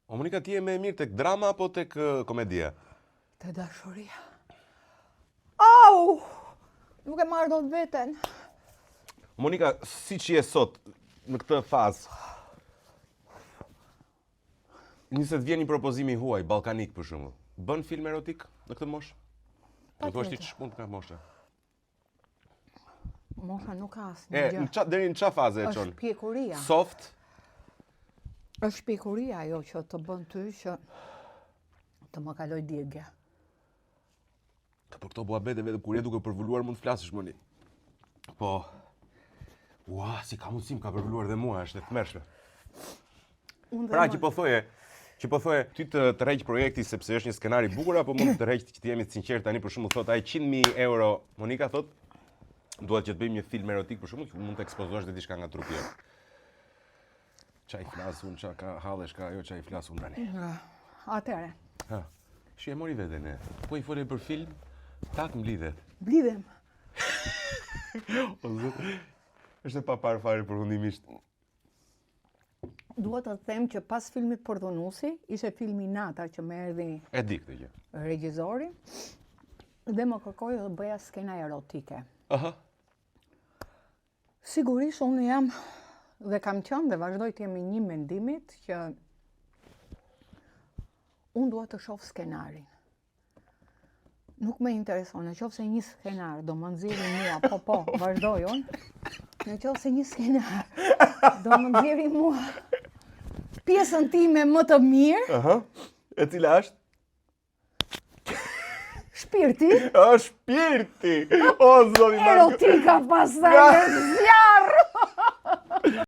O Monika, ti je më e mirë tek drama apo tek komedia? Te dashuria. Au! Nuk e marrë dot veten. Monika, si që je sot, në këtë fazë, niset vjen një propozimi huaj, ballkanik për shembull. Bën film erotik në këtë moshë? Do thua ti ç'mund ka mosha? Mosha nuk ka asnjë gjë. Deri në ç'a faze e çon? Është pjekuria. Soft? Është pjekuria ajo që të bën ty që të më kaloj djegja. Për këto muhabete vetëm kur je duke përvuluar mund të flasësh Moni. Po, si ka mundësi më ka përvuluar dhe mua, është e tmerrshme. Pra që po thoje, ty të rreq projekti sepse është një skenar i bukur apo mund të rreq që të jemi të sinqert tani për shembull thot ai 100.000 euro, Monika thot, duhet që të bëjmë një film erotik për shembull, mund të ekspozosh dhe diçka nga trupi jot. Çaj flas unë, çka ka hallesh ka ajo çaj flas unë tani. Atëre. Ha. Shi e mori veten e. Po i folë për film, tak mblidhet. Blidhem. O zot. Është e papar fare përfundimisht. Dua të them që pas filmit Pordhonusi, ishte filmi Nata që më erdhi. E di këtë gjë. Regjizori dhe më kërkoi të bëja skena erotike. Aha. Sigurisht unë jam dhe kam qenë dhe vazhdoj të jemi një mendimit që unë dua të shoh skenarin. Nuk më intereson, në qoftë se një skenar do më nxjerrë mua, po, vazhdoj unë. Në qoftë se një skenar do më nxjerrë mua pjesën time më të mirë. Aha. E cila është? Shpirti. Shpirti. O zoti. Erotika pastaj. Zjarr.